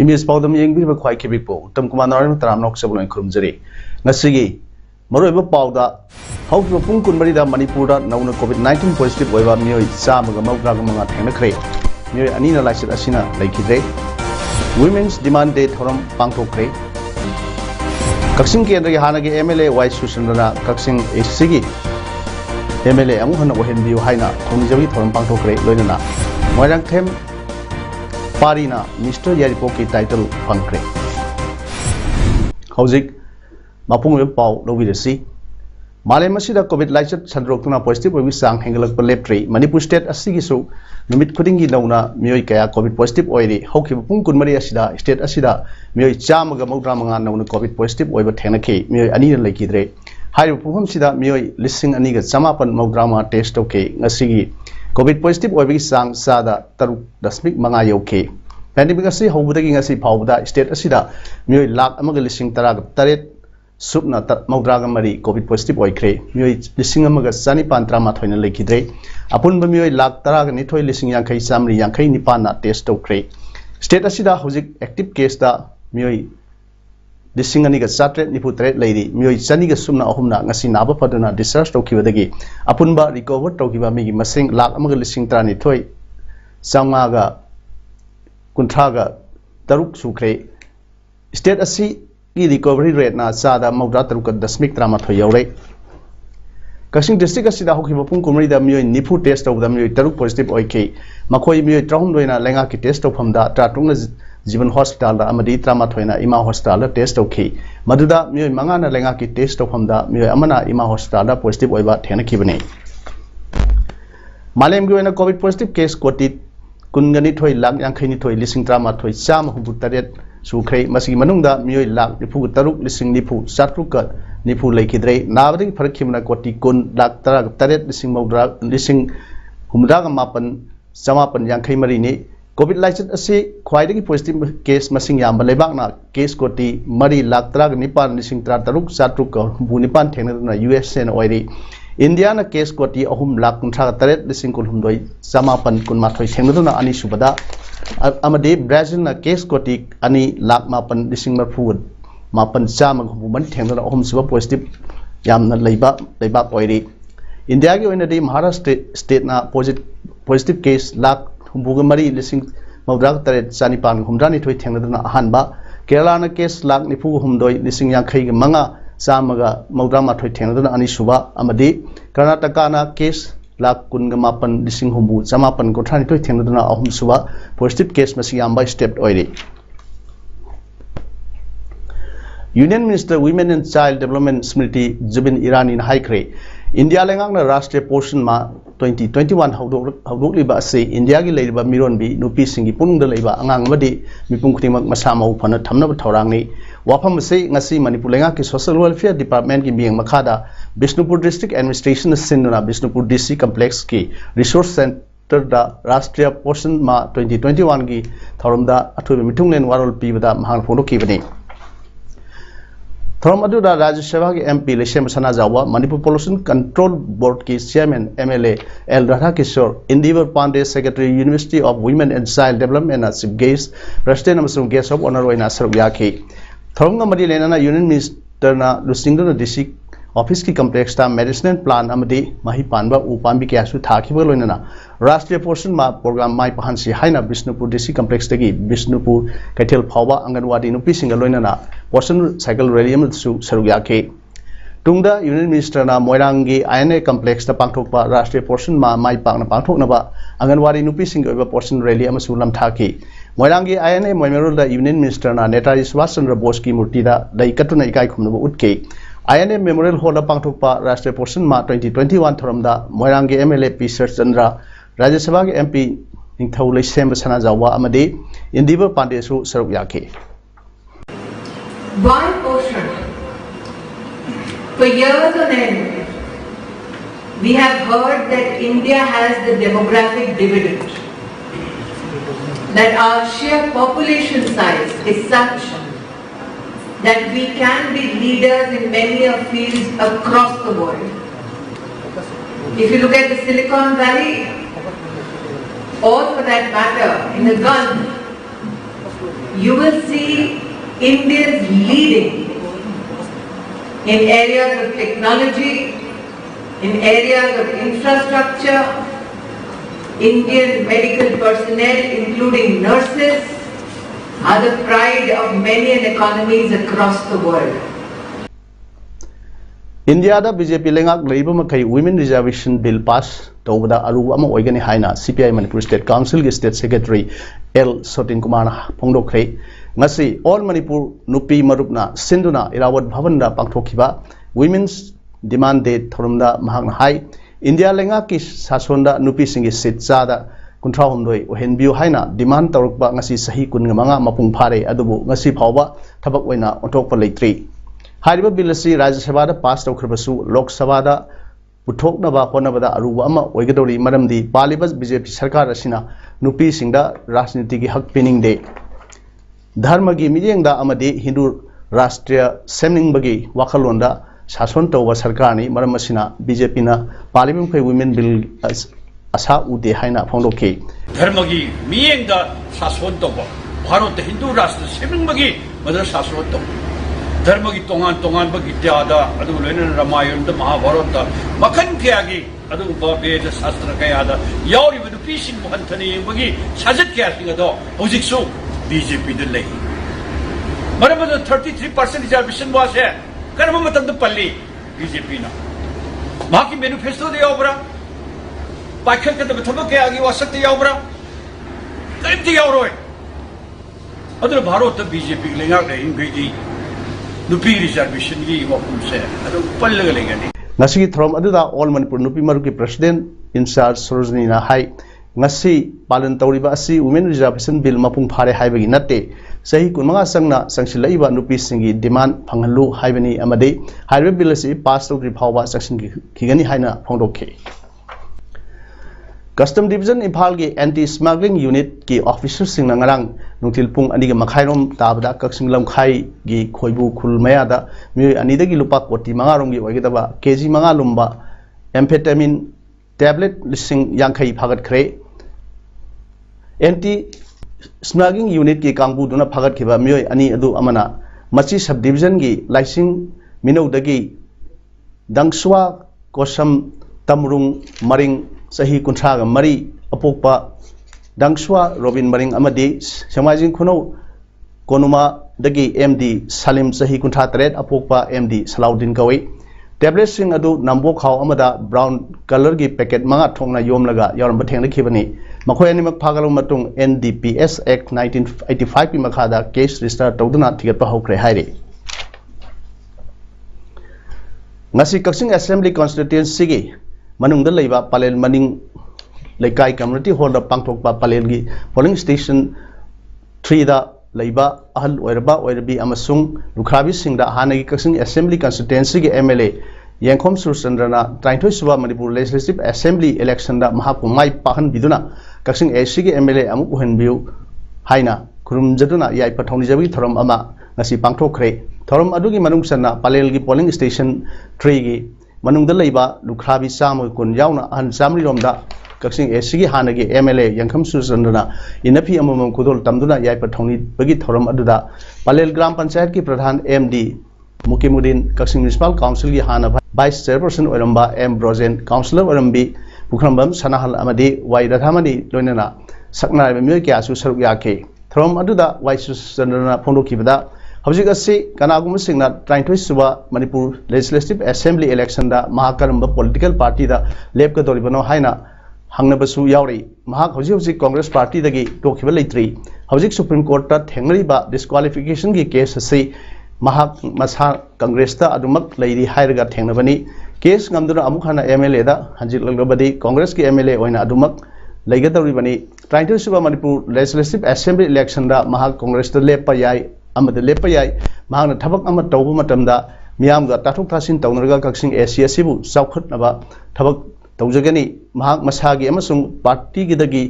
Image पाउदम येंबी ख्वाई खेबिपो उत्तम कुमार नारायण तरामनोक सबलों खुरुमजरी ngasiगी मरोइबो पाउदा हौकिबो पुंग कुनबरीदा मणिपुरदा नौना कोविड-19 positive ओइबा मियोइ चामगा मौद्रागा मंगा थेंगनख्रे मियोइ अनिना लाइसित असिना लैखिद्रे वुमेन्स डिमांड डे थोरम पांगथोख्रे कक्सिंग केंद्रगी हानागी एमएलए वाई सुसंदना कक्सिंग एसीगी एमएलए अमु हन ओहेनबियु हाइना थोंनिजबी थोरम पांगथोख्रे लोइनना मोइरांगथेम पारीना मिस्टर यारिपो की टाइटल फंख्रे हौजिक मपुंग पाउ लौबिरसी मालेम असिदा कोविड लाइचत संद्रोक्तुना पॉजिटिव ओइबि सांग हेंगलकप लेप्ट्री मणिपुर स्टेट असिगिसु नुमित खुदिंगी नौना मियोइ कया कोविड पॉजिटिव ओइरि हौकिबो पुंग कुनमरी असिदा स्टेट असिदा मियोइ चामगा मौद्रा मंगा नौना कोविड पॉजिटिव ओइबा थेंगनखे मियोइ अनिना लैखिद्रे हाइरु पुहम सिदा मियोइ लिसिंग अनिगा चमापन मौद्रा मा टेस्ट तौके ngasiगी कोविड पॉजिटिव ओइबि सांग सादा 3.5 यौखे पैंडेमिक असी हौबदगी ngasi फाउबदा स्टेट असिदा मियोइ लाख अमगा लिसिंग 13 सुपना मौद्रागा मरी कोविड पॉजिटिव ओइख्रे मियोइ लिसिंग अमगा चानिपान 38 लैखिद्रे अपुनबा मियोइ लाख 12 लिसिंग यांखै चामरी यांखै निपान ना टेस्ट तौख्रे स्टेट असिदा हौजिक एक्टिव केस दा मियोइ लिसिंग अनिगा 793 लैरि मियोइ चनिगा सुमना अहुमना ngasi नाबा फदना डिस्चार्ज तौखिबदगी अपुनबा रिकवर तौखिबा मिगी मसिंग लाख अमगा लिसिंग 39 चांगागा कुंथ्रागा 3 सुख्रे स्टेट असी की रिकवरी रेट ना चादा मौद्रा 3.13 you're Kakching district असिदा हौखिबा Pung कुमरीदा मियोइ निफु test तौबदा मियोइ 3 positive ओइखे मखोइ मियोइ 3 लोइना लेंगा की टेस्ट तौफमदा 3 जीवन हॉस्पिटल दा अमदी 13 इमा हॉस्पिटल टेस्ट तौखि मदुदा मियोइ मंगाना लेंगा की टेस्ट तौफमदा मियोइ अमना इमा हॉस्पिटल दा पॉजिटिव ओइबा थेनखिबने मालेम की ओइना कोविड पॉजिटिव केस कोटि कुनगनी थोई लाख यांखैनी थोई लिसिंग 38 चाम हुबु 8 सुख्रे मसिगी मनुंगदा मियोइ लाख निफु 3 लिसिंग निफु 7 निफु लैखिद्रे नाबदगी फरखिमना कोटि कुन लाख 8 लिसिंग मौद्रा लिसिंग हुमदागा मापन चमापन यांखै मरीनी कोविड लाइचत असे ख्वाइदगी पॉजिटिव केस मसिंग याम लेबाकना केस कोटि मरी लाख 9 लिसिंग 13 7 हुबु निपान थेंगना यूएसए न ओइरी इंडिया न केस कोटि अहुम लाख 38 लिसिंग 9 चमापन 19 थेंगना अनि सुबदा अमदे ब्राजील न केस कोटि अनि लाख 9 लिसिंग 9 चाम हुबु मन थेंगना अहुम सुबा पॉजिटिव यामना लेबा ओइरी इंडिया की ओइनदि महाराष्ट्र स्टेट ना पॉजिटिव केस लाख हुबुगा मरी लिसिंग मौद्रा 3 चानिपान हुमद्रानि थोइ थेंगना अहानबा केरला न केस लाख 9 लिसिंग यांखै मंगा चामगा मौद्रा माथोइ थेंगना अनि सुबा अमदि कर्नाटका ना केस लाख 19 लिसिंग हुबु चमापन गोथानि थोइ थेंगना अहुम सुबा पॉजिटिव केस मसि यामबा स्टेप ओइरे union minister women and child development Smriti Zubin Irani हाइख्रे इंडिया लेंगांगना राष्ट्रीय पोषण मा 2021 हौदोकलिबा असे इंडिया की लेरिबा मिरोनबी नुपी सिंगी पुंगदा लेबा अंगांग मदि मिपुंग खुदिमक मसा मौ फन थमनब थौरांगनि वाफम से ngasi मणिपुर लेंगा की सोशल वेलफेयर डिपार्टमेंट की मियंग मखादा बिष्णुपुर डिस्ट्रिक्ट एडमिनिस्ट्रेशन सिंदना बिष्णुपुर डीसी कॉम्प्लेक्स की रिसोर्स सेंटर दा राष्ट्रीय पोषण मा 2021 की थौरमदा अथुबे मिथुंगलेन वारोल पीबदा महांग फोंदोखिबने थौरम अदुदा राज्य सभा के MP Leishem Sana Jaoba Manipur pollution control board की chairman MLA L Radha Kishore Indivar Pandey secretary university of women and child development chief guest president अमसुंग गेस्ट ऑफ ऑनर ओइना सरुक याखि थौरम मरि लेना यूनियन मिनिस्टर ना लुसिंगदो डीसी ऑफिस की कॉम्प्लेक्स ता मेडिसिनल प्लान अमदी माही पानबा उपांबी क्यासु थाखिबो लोइना राष्ट्रीय पोषण मा प्रोग्राम माई पहानसी हाइना बिष्णुपुर डीसी कॉम्प्लेक्स तगी बिष्णुपुर कैथेल फावबा आंगनवाड़ी नुपी सिंग लोइना पोषण साइकिल रैली अमसु सरुक याखि तुंगदा यूनियन मिनिस्टर ना मोइरांगी आईएनए कॉम्प्लेक्स ता पांगथोकपा राष्ट्रीय पोषण मा माई पाकना पांगथोकनबा आंगनवाड़ी नुपी सिंग ओइबा पोषण रैली अमसु लमथाखि मोइरांगी आईएनए मोइमेरुल दा यूनियन मिनिस्टर ना नेताजी सुभाष चंद्र बोस की मूर्ति दा लई कटुना इकाई खुमनबो उठके आईएनए मेमोरियल हॉल पांगथोकपा राष्ट्रीय पोषण मा 2021 थोरमदा मोइरांगी एमएलए पी सर चंद्र राज्यसभा के एमपी निंगथौ लेसेम सना जावा अमदे इंदिबा पांडेसु सरक याखे Why Poshan? For years on end, we have heard that India has the demographic dividend, that our sheer population size is such that we can be leaders in many of fields across the world. If you look at the Silicon Valley, or for that matter, in the Gulf, you will see Indians leading in areas of technology, in areas of infrastructure. Indian medical personnel, including nurses, are the pride of many economies across the world. India da BJP lengak leiba makai Women Reservation Bill pass tawda aru ama oigani haina CPI Manipur State Council gi State Secretary L Sotin Kumar phongdokre ngasi all Manipur nupi marupna sinduna Irawat Bhavan da pangthokhiba Women's Demand Day thorumda mahakna hai India lengak ki sasonda nupi singi sit chada kunthra homdoi ohenbiu haina demand tawrukba ngasi sahi kun manga mapung phare adubu ngasi phawba thabak oina ontokpa leitri Hariba bill asi Rajya Sabha da pass tawkhrabasu Lok Sabha da puthoknaba honabada aruba ama oigadori maramdi palibas BJP sarkar asina nupi singda rajniti gi hak pining de dharma gi miyengda amadi Hindu Rashtriya semningbagi wakhalonda shason tawba sarkar ni maram asina BJP na parliament phai women bill asa ude haina phongdokhe dharma gi miyengda shason tawba bharat Hindu Rashtriya semningbagi madra shason tawba धर्म की तोंगान बगी त्यादा अदु लेने Ramayan the Mahabharat the मखन क्यागी अदु वेद शास्त्र कयादा यावरी बदु पीसिन मोहनथनी बगी साजत क्या सिंगदो होजिकसु BJP the लई मरम द 33% रिजर्वेशन वासे कर्म मतम द पल्ली बीजेपी ना माकी मैनिफेस्टो दे यावब्रा पाखन के द थबक क्यागी वासत यावब्रा करिम ति यावरोय अदु भारत द बीजेपी लेंगा रहिन गई nupi reservation gi wapumse adu pallaga legani ngasi throm aduda all Manipur nupi maruki president in charge Sarojini na hai ngasi palan tawriba asi women reservation bill mapung phare haibagi natte sahi kunmanga sangna sangsilaiba nupi singi demand phanghalu haibani amade haibe bill asi pass tawri phawba section khigani haina phongdokhe Custom Division Imphal ki Anti-Smuggling Unit ki officer sing na ngarang nungtil pung ani ga makhairom tabda kaksing lamkhai gi khoibu khulmaya da mi ani da gi lupa koti mangarom gi oigidaba kg manga lumba amphetamine tablet lising yankhai phagat khre Anti-Smuggling Unit ki kangbu duna phagat khiba mi ani adu amana machi sub division gi laising minau dagi dangswa kosam tamrung maring sahi kunthraga mari apokpa dangswa Robin Maring amadi samajin khuno konuma dagi MD Salim sahi kuntha tret apokpa MD Salaudin kawi tablet sing adu nambo khaw amada brown color gi packet manga thongna yom laga yaram batheng khibani makhoi ani mak phagalo matung NDPS Act 1985 pi makhada case register tawduna thigat pa hokre haire ngasi Kaksing Assembly constituency gi manung da leiba palel maning lekai community hall da pangthokpa palel gi polling station 3 da leiba ahal oirba oirbi amasung lukhrabi singda hanagi Kaksing Assembly constituency gi MLA Yengkhom Surchandrana 32 suba Manipur Legislative Assembly election da mahaku mai pahan biduna Kaksing AC gi MLA amuk uhenbiu haina kurum jaduna yai pathongni jabi thorom ama ngasi pangthokre thorom adugi manung sanna palel gi polling station 3 gi manungda leiba lukhrabi samoi kun yauna an samri romda Kaksing AC gi hanagi MLA Yengkhom Surchandrana inapi amamam kudol tamduna yai pathongni bagi thorom aduda palel gram panchayat ki pradhan MD Mukimudin Kaksing Municipal Council gi hana Vice Chairperson oiramba M Brozen Councillor oirambi Pukhrambam Sanahal amadi Y Radhamani loinana saknai bemyo kya su saruk yakhe thorom aduda Y Surchandrana phondokibada Hawjik asi kanagum singna 32 suba Manipur Legislative Assembly election da mahakaramba political party da lep ka doribano haina hangnabasu yauri mahak hawjik Congress party dagi tokhiba leitri hawjik Supreme Court ta thengri ba disqualification gi case asi mahak masa Congress ta adumak leiri hairaga thengnabani case ngamduna amuk hana MLA da hanjik laglabadi Congress ki MLA oina adumak लेगदौरिबनी 32 Manipur legislative assembly election दा महाक कांग्रेस दा लेपा याई अमद लेपा याई महाकना थबक अमद तौबु मतमदा मियामगा ताथुक थासिन तौनरगा कक्सिंग एसी असिबु चौखटनबा थबक तौजगनी महाक मसागी अमसुंग पार्टी गिदगी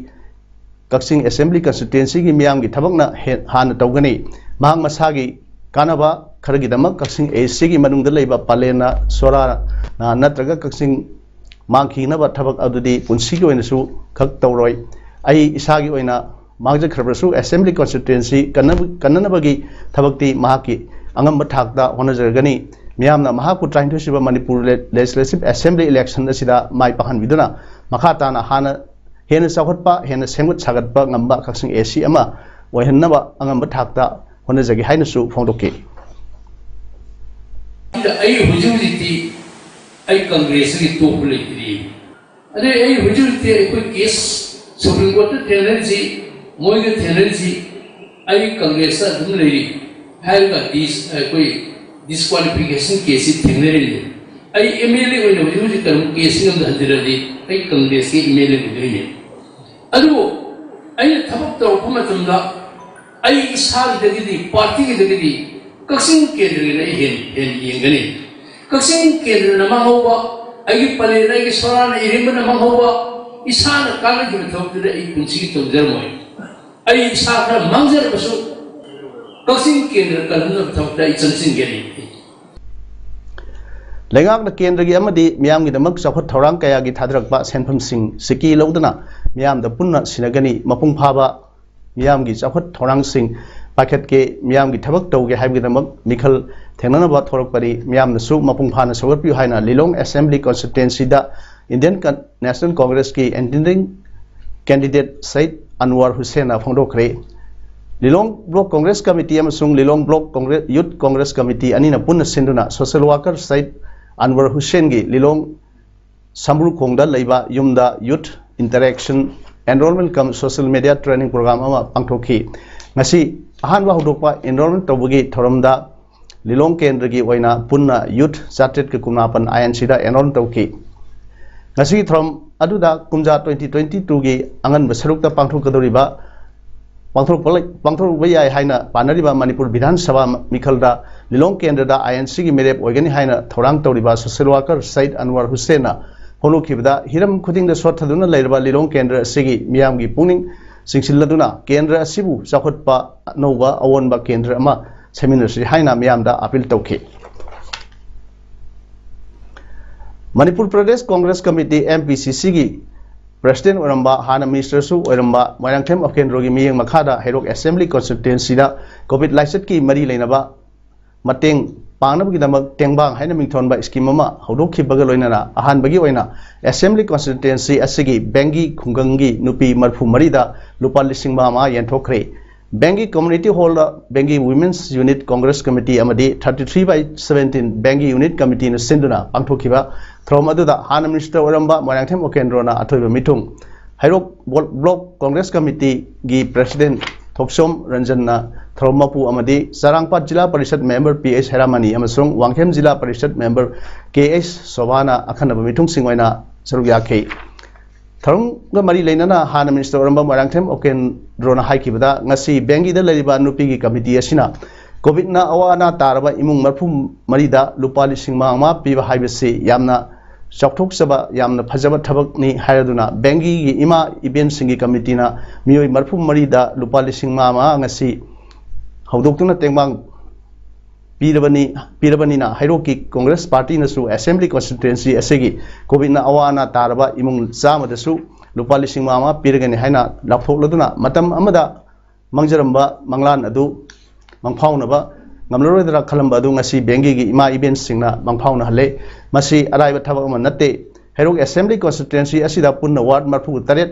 कक्सिंग असेंबली कंस्टिट्युएंसी की मियामगी थबकना हान तौगनी महाक मसागी कानबा खरगिदमक कक्सिंग एसी की मनुंग दा लेबा पालेना सोरा नत्रगा कक्सिंग मांखीनबा थबक अदुदी पुंसीगी ओइनसु खक तौरोय आई इसागी ओइना मांगजखरबसु असेंबली कंस्टिट्युएंसी कन्ननबगी थबकती महाकी अंगम थाकता होनजरगनी मियामना महाकु 32 मणिपुर लेजिस्लेटिव असेंबली इलेक्शन असिदा माइ पाहनबिदुना मखाताना हाना हेन चौखटपा हेन सेंगुत सागतपा ngamba कक्सिंग एसी अमा ओइहन्नबा अंगम थाकता होनजगी हाइनसु फोंदोके आई हुजुरिटी आई कांग्रेस की टोप लेती अरे आई हुजुरिटी कोई केस सुप्रीम कोर्ट टेंडरजी मोइगे टेंडरजी आई कांग्रेस दुम लेरी हाइगा दिस कोई डिस्क्वालिफिकेशन केस टेंडरजी आई एमएलए ओइनो हुजुरिटी कर केस नम हंदिरदी आई कांग्रेस की एमएलए दिरिने अदु आई थबक तौरप मतमदा आई इसागदगी पार्टी गिदगी कक्सिंग केंद्र हेन येंगनी कक्सिंग केंद्र नमहौबा आई पलेना आई सोराना इरिम नमहौबा इसाना कागज थोपदे आई पुंसी तोजरमोय आई इसा खरा मांगजरबसु कक्सिंग केंद्र कलन थोपदा आई चंसिंगेनी लेगाक केंद्र की अमदी मियाम की दमक चौखट थौरांग कया की थादरकपा सेनफम सिंह सिकी लौदना मियाम द पुन्ना सिनगनी मपुंग फाबा मियाम की चौखट थौरांग सिंह पाखेट के मियाम की थबक तौगे हाइबगिदमक मिखल थेंगनबा थोरकपरी मियाम नसु मपुंग फाना सौगतपियु हाइना लिलोंग असेंबली कॉन्स्टिट्युएंसी दा इंडियन नेशनल कांग्रेस की एंडिंग कैंडिडेट सईद अनवर हुसैन फोंदोखरे लिलोंग ब्लॉक कांग्रेस कमिटी अमसुंग Lilong block Congress youth Congress committee अनिना पुन्ना सिंदुना सोशल वर्कर सईद अनवर हुसैन की लिलोंग समरुखोंगदा लेबा युमदा youth interaction enrolment cum social media training programme अमा पांगथोखी ngasi ahanba hodokpa enrollment tawbagi thoramda lilong kendra gi oina punna youth chartered ke kunapan INC da enroll tawki ngasi thoram aduda kumja 2022 gi angan basarukta pangthokadoriba pangthok bayai haina panariba manipur vidhan sabha mikhalda lilong kendra da INC gi merep oigani haina thorang tawriba social worker Said Anwar Hussein na holukibda hiram khuding da sothaduna leirba lilong kendra sigi miyam gi puning सिंसिल्लदुना केंद्र असिबु चौखटपा नौबा अवनबा केंद्र अमा सेमिनरसी हाइना मियामदा appeal तौखे Manipur प्रदेश Congress committee MPCC की president Oramba हाना minister सु ओरंबा मोयरांगथेम अकेंद्रो की मियंग मखादा Heroku assembly constituency दा Covid lysate की मरी लेनबा मतेंग पांगनबगिदमक टेंगबांग हाइना मिंगथोनबा स्कीम अमा हौदोखिबगा लोइनाना अहानबगी ओइना असेंबली कॉन्स्टिट्युएंसी असिगी बेंगी खुंगंगी नुपी मरफु मरीदा लुपा लिसिंग मामा यंथोखरे बेंगी कम्युनिटी हॉल बेंगी वुमेन्स यूनिट कांग्रेस कमिटी अमदी 33/17 बेंगी यूनिट कमिटी न सिंदुना पांगथोखिबा थ्रोम अदुदा हाना मिनिस्टर ओरंबा मोयरांगथेम ओकेंद्रोना अथोइबा मिथुंग हाइरोक ब्लॉक कांग्रेस कमिटी की प्रेसिडेंट थोक्सोम रंजनना थ्रोमपु अमदी चारांगपाट जिला परिषद मेंबर PH हेरामनी अमसुंग वांगखेम जिला परिषद मेंबर KH सोबाना अखनबा मिथुंग सिंगोइना सरुयाखे थरंग मरी लेना हाना मिनिस्टर ओरंबा मोयरांगथेम ओकेंद्रोना हाइकिबदा ngasi बेंगी दा लेरिबा नुपी की कमिटी असिना कोविड ना अवाना तारबा इमुंग मरफु मरीदा लुपा लिसिंग मांगमा पीबा हाइबसे यामना चौथोक्सबा यामना फजबा थबकनी हायदुना बेंगी की इमा इवेंट सिंगी कमिटी ना मियोय मरफु मरीदा लुपा लिसिंग मांगमा ngasi हौदोक्तुना टेंगबांग पीरबनीना हाइरोकी कांग्रेस पार्टी नसु असेंबली कॉन्स्टिट्युएंसी असेगी कोविड ना अवाना तारबा इमुंग चामदसु लुपा लिसिंग मामा पीरगनी हाइना लाफोक्लदुना मतम अमदा मंगजरंबा मंगलान अदु मंगफाउनबा ngamloroidra khalamba adu ngasi bengi gi ima event singna mangphauna hale masi araiba thabak ma natte herok assembly constituency asida punna ward marfu taret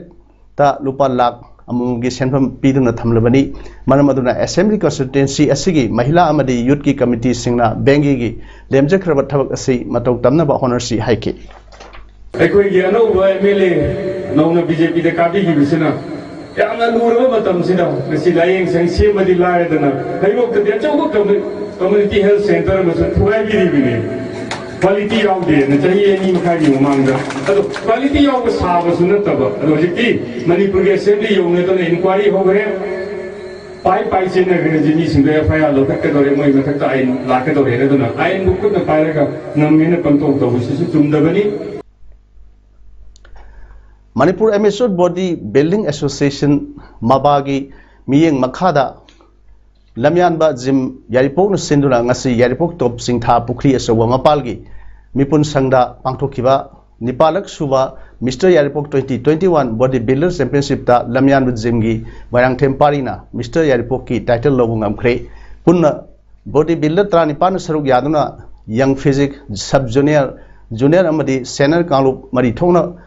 ta lupa lakh amumgi senfam piduna thamlabani manam aduna assembly constituency asigi mahila amadi youth ki committee singna bengi gi lemjakraba thabak asi matau tamna ba honor si haike aikoi gi anu ba MLA nongna BJP de kati gi bisina याना लूरबा मतम सिदा ngasi layeng sangsi madi laidana hayrok de chawuk community health center ma thwai biri bini quality यादे चाही any मखाई ममांग quality याव साबसु नतब हजिकी मणिपुर के assembly यौने तो inquiry हो गए पाई पाई से नगरजी सिंह एफआईआर लौटकदौरे मोई मथक आईन लाकदौरे आईन book पायरगा नमेन पंतों तौबसिसु चुमदबनी Manipur Amateur Body Building Association Mabagi Miyeng Makada Lamyanba Jim Yaripok Sinduna Ngasi Yaripok Top Singtha Pukri Asawa Mapalgi Mipun Sangda Pangtokiba Nipalak Suba Mr. Yaripok 2021 Body Builder Championship Ta Lamyanba Jimgi Barang Temparina Mr. Yaripok ki title lobungam kre Punna Body Builder Tra Nipan Saruk Yaduna Young Physic Sub Junior Amadi Senior Kalup Marithona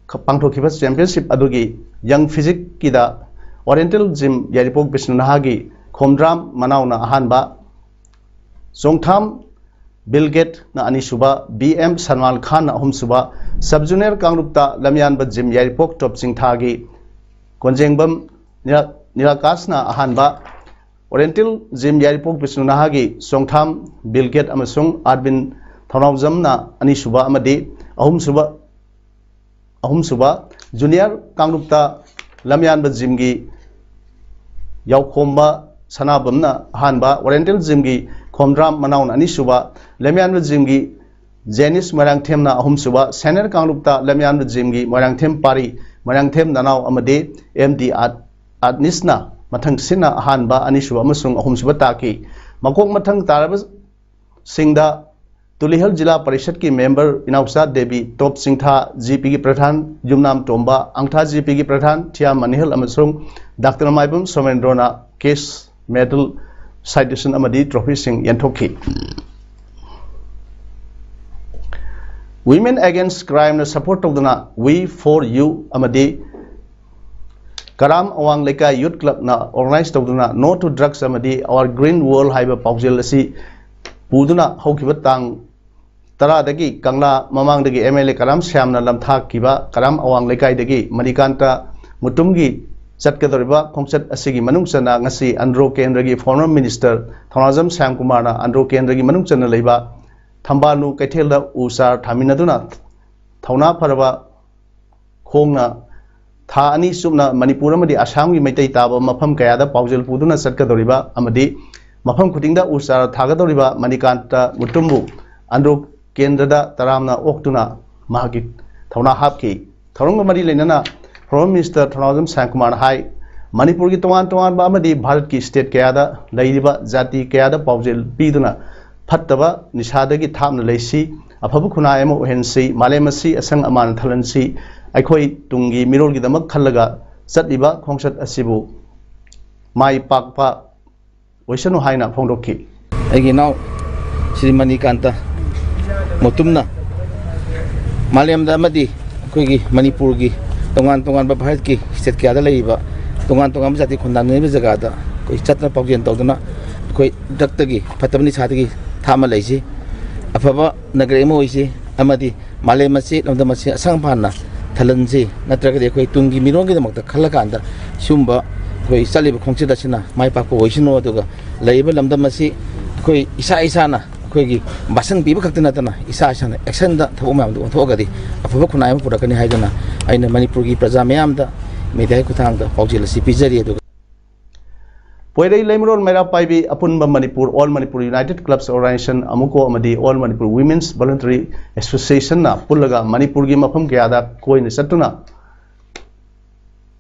Pangtokiba Championship Adugi Young Physic Kida Oriental Gym Yaripok Bisnunahagi Khomdram Manauna Ahanba Songtham Bill Gates na Anisuba BM Salman Khan na Ahumsuba Sub Junior Kangrupta Lamyanba Gym Yaripok Top Singthagi Konjengbam Nirakas na Ahanba Oriental Gym Yaripok Bisnunahagi Songtham Bill Gates Amasung Arvin Thonawjam na Anisuba Amadi Ahumsuba Junior Kangrupta Lamyanba Gymgi Yaukhomba Sanabamna Hanba Oriental Gymgi Khomdram Manaun Anisuba Lamyanba Gymgi Janice Marangthemna Ahumsuba Senior Kangrupta Lamyanba Gymgi Marangthem Pari Marangthem Nanau Amade MD Adnisna Mathang Sina Hanba Anisuba Amasung Ahumsuba Taki Makok Mathang Taraba Singda Tulihal Jila Parishad ki member Inausa Devi Top Singtha GP ki Pradhan Jumnam Tomba Angtha GP ki Pradhan Thia Manihal Amasung Dr. Maibum Somendrona Case Medal Citation Amadi Trophy Sing Yantoki Women Against Crime na support of the We For You Amadi Karam Awang Leka Youth Club na organized of the No to Drugs Amadi our Green World Highway Paujel Si Puduna Hokibatang Taradagi Kangla Mamangdagi MLA Karam Shamna Lamthak Kiba Karam Awang Lekai Dagi Manikanta Mutumgi Satkadoriba Kongsat Asigi Manungsana Ngasi Andro Kendragi former minister Thonazam Sam Kumarna Andro Kendragi Manungsana Leba Thambanu Kaitelda Usar Thaminaduna Thona Paraba Khongna Tha Ani Sumna Manipuramadi Assamgi Maitai Taba Mafam Kayada Paujel Puduna Satkadoriba Amadi Mafam Kutingda Usar Thagadoriba Manikanta Mutumbu Andro Kendrada Taramna Oktuna Mahagit Thona Hapki Thorunga Mari Lenana Prime Minister Thonazam Sankumar Hai Manipur ki Tongan Bamadi Bharat ki state Kayada Laiba Jati Kayada Paujel Piduna Pataba Nishadagi Tamna Lesi Apabukhuna Emo Hensi Malemasi Asang Aman Thalansi Aikoi Tungi Mirol Gidamak Kalaga Satiba Kongsat Asibu Mai Pakpa Oishanu Haina Pondoki Again now Srimani Kanta Motumna Maliam Damadi Kugi Manipurgi Tongan Babhat ki State Kada Laiba Tongan Jati Kundan Zagada Chatna Paujan Toduna Koi Dactagi Patamni Satagi Tama Lazy Afaba Nagremo Isi Amadi Malemasi of the Masi Sangpana Talanzi Natraka Koi Tungi Mirongi the Kalakanda Shumba Koi Salib Considasina My Papa Oishino Doga Label Lamdamasi Koi Isana Kogi Basang people Katanatana Isasana Exenda Tomam Togadi Afabukuna Purakani Haidana Aina Manipurgi Prazamayamda Medai Kutanga Paujil Sipizari Poirei Lemron Mera Paibi Apunba Manipur All Manipur United Clubs Organization Amuko Amadi All Manipur Women's Voluntary Association na Pulaga Manipurgi Mapam Kayada Koin Satuna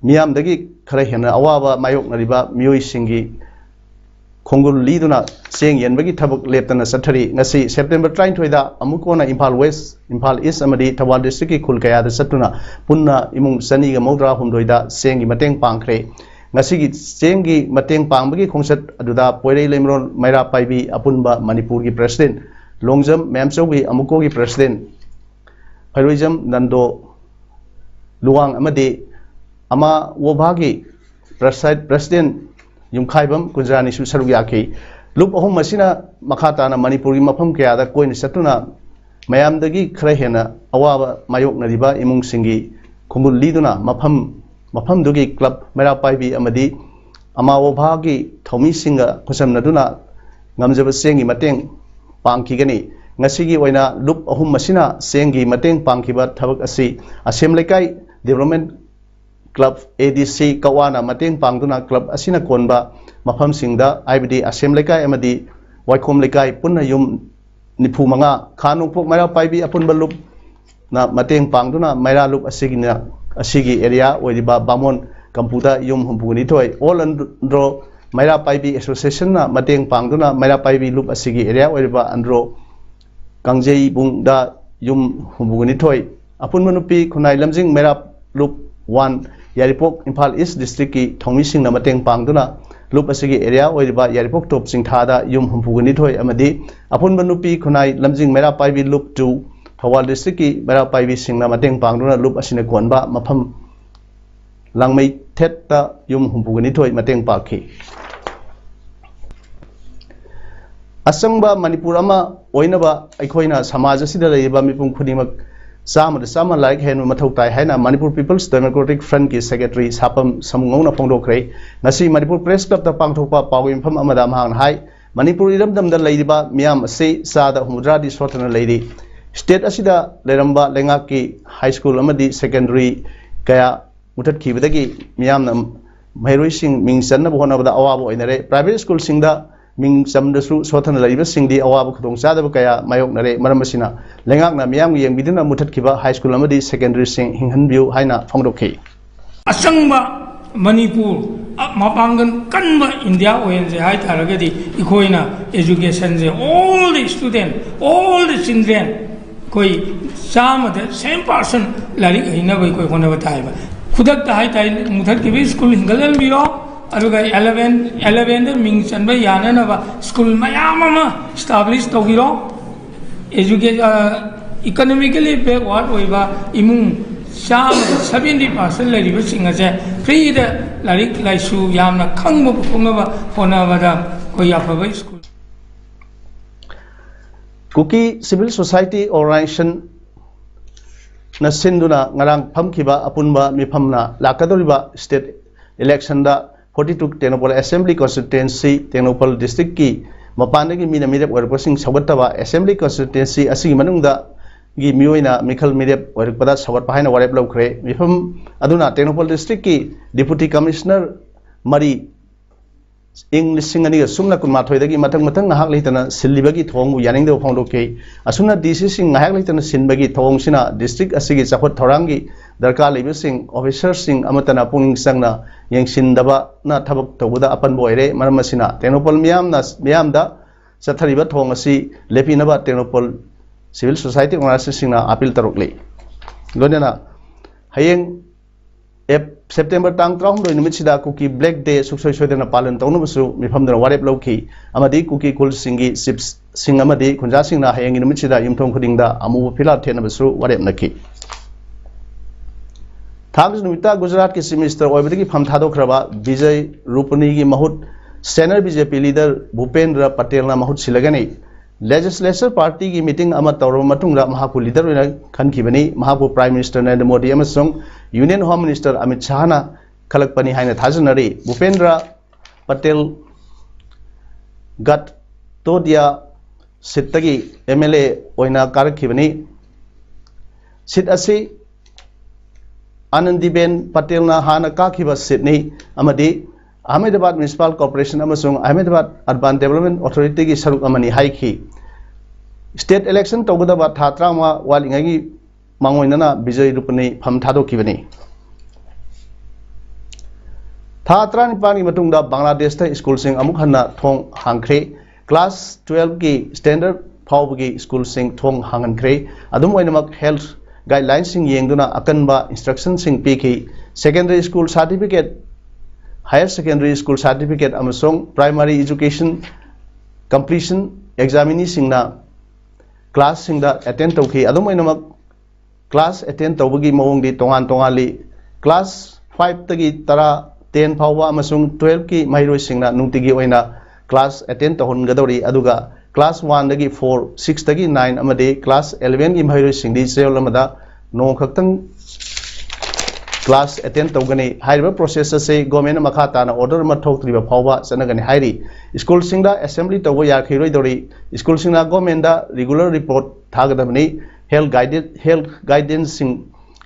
Miam Dagi Karahena Awaba Mayok Nariba Mui Singi Kongul Liduna Sing Yenbagi Tabuk Leptana Satari Nasi September 20 Amukona Impal West Impal East Amadi Tawal District Kulkayada Satuna Punna Imung Saniga Modra Humdoida Sengi Mateng Pankre Ngasigi Sengi Mateng Pangbagi Kongsat Aduda Poirei Lemron Maira Paibi Apunba Manipurgi President Longjam Memsogi Amukogi President Heroism Nando Luang Amadi Ama Wobagi President Yumkhaibam Kunjani Saruyaki Loop Home Masina Makatana Manipuri Mapam Kayada Koin Satuna Mayam Dagi Krahena Awaba Mayok Nadiba Imung Singi Kumul Liduna Mapam Dugi Club Mera Paibi Amadi Ama Wobagi Tommy Singa Kusam Naduna Ngamjaba Sengi Mateng Pankigani ngasi oina lup ahum masina sengi mateng pangkiba thabak asi asem lekai development club ADC kawana mateng pangduna club asina konba mafam singda IBD asem lekai amadi waikom lekai punna yum nipu manga khanung pok mara paibi apun balup na mateng pangduna maira lup asigi area oidiba bamon kamputa yum humpugani toy all andro maira paibi association na mateng pangduna maira paibi lup asigi area oidiba andro kangjei bungda yum humpugani toy apun manupi khunai lamjing maira lup 1 yaripok Imphal East district ki thongmi sing na mateng pangduna lup asigi area oidiba yaripok top singthada yum humpugani thoi amadi apun manupi khunai lamjing maira paibi lup 2 Thawal district ki maira paibi sing na mateng pangduna lup asine konba mafam langmei thetta yum humpugani thoi mateng pakhi asangba manipur ama oinaba aikhoina samaj asida leiba mipum khunimak sama like henu mathau tai haina Manipur People's Democratic Front ki secretary sapam samungna phongdokre ngasi Manipur Press Club ta pangthokpa pawim pham amada mahang hai Manipur iramdam da leiba miam ase sada humudra di sotana leidi state asida leramba lenga ki high school amadi secondary kaya mutat khibadagi miam nam mairoi sing mingsan na bona bada awabo oinare private school singda ming samdasu sothana leiba singdi awabo khudong sadaba kaya mayok nare maramasina lengak na miyam yeng bidina mutat khiba high school amadi secondary sing hinghan view haina phongdokhi asangba Manipur mapangan kanba India oyenje hai taragadi ikoina education je all the student all the children koi sama the same person lari haina bai koi kona batai ba khudak ta hai tai mutat khibi school hingalal biro aruga 11 the ming chanba yana na ba school mayam ma establish togiro education economically backward oiba imung sham 70% lariba singase free the larik laisu yamna khangba phongaba honabada koi aphaba school Kuki Civil Society Organization na sinduna ngarang phamkiba apunba miphamna lakadoriba state election da 42 Tenopal Assembly Constituency Tenopal District ki mapandagi mina mirep warpasing sawattaba Assembly Constituency asigi manungda gi mioina Mikhal mirep warpada sawat pahaina warep lawkhre mifam aduna Tenopal District ki Deputy Commissioner Mari English singani sumna kunmathoi dagi matang ngahak leitana silibagi thongu yaning de phongdoke asuna DC sing ngahak leitana sinbagi thong sina district asigi chakot thorangi darka lebi sing officer sing amatana punging sangna yengsin daba na thabak tawuda apan boire maramasina Tenopal miyam da chathariba thong asi lepinaba Tenopal Civil Society Organization singna appeal tarokle lonena hayeng September tang 3 numit sida kuki black day suksoi soidana palan tawnubasu mifamdana warep lawki amadi kuki kul singi sips sing amadi khunja singna hayeng numit sida yumthong khudingda amu phila thenabasu warep nakhi Thags numita Gujarat ki Chief Minister oibadagi pham thadokraba Vijay Rupani gi mahut senior BJP leader Bhupendra Patel na mahut silagani Legislature Party ki meeting ama tawro matungra mahapu leader oina khankhibani mahapu Prime Minister Narendra Modi amasung Union Home Minister Amit Shah na khalakpani haina thajanari Bhupendra Patel gat todia sittagi MLA oina karakhibani sit asi Anandiben Patel na hana kakhiba sit ni amadi Ahmedabad Municipal Corporation amasung Ahmedabad Urban Development Authority ki saruk amani haiki state election tawgudaba thatra ma walingagi mangoinana Vijay Rupani pham thadokibani thatra ni pani matungda Bangladesh ta school sing amuk hanna thong hangkhre class 12 ki standard phawgi school sing thong hangankhre adum oinamak health guidelines sing yengduna akanba instruction sing piki secondary school certificate higher secondary school certificate amasung primary education completion examination na class sing da attend tawki adum oinamak class attend tawbagi mawong di tongan li class 5 tagi tara 10 phawwa amasung 12 ki mairoi singna nungtigi oina class attend tahon gadori aduga class 1 dagi 4 6 dagi 9 amade class 11 ki mairoi singdi sel amada no khaktang class attend तौगनी हाइरिबा process से government मखा ताना order मा थोक्त्रिबा फावबा चनगनी हाइरि school सिंगदा assembly तौबा याखिरोइदोरि school सिंगना गवर्नमेंट दा रेगुलर रिपोर्ट थागदबनी हेल्थ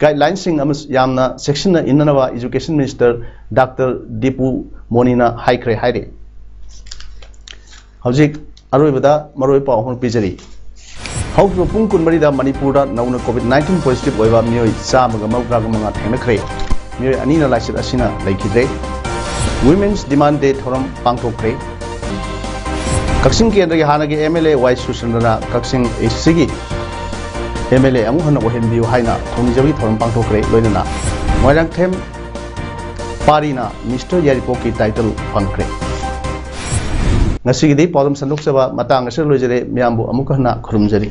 गाइडलाइंस यामना सेक्शन इननवा एजुकेशन मिनिस्टर डॉक्टर दीपू मोनीना हाइख्रे हाइरे हौजिक अरोइबदा मरोइ पाउ होन पिजरी हौजिक पुंग कुनमरीदा मणिपुरदा नौना कोविड-19 पॉजिटिव ओइबा मियोइ चामगा मौद्रागा मंगा थेंगनख्रे मियोइ अनिना लाइसित असिना लैखिद्रे वुमेन्स डिमांड डे थोरम पांगथोख्रे कक्सिंग केंद्र के हानगे एमएलए वाई सुसंदना कक्सिंग एसीगी एमएलए अमु हन ओहेनबियु हाइना थोंनिजबी थोरम पांगथोख्रे लोइना मोइरांगथेम पारीना मिस्टर यारिपो की title फंख्रे ngasi gidi podam sanduk saba matang asir lojere miyambu amukahna khurumjari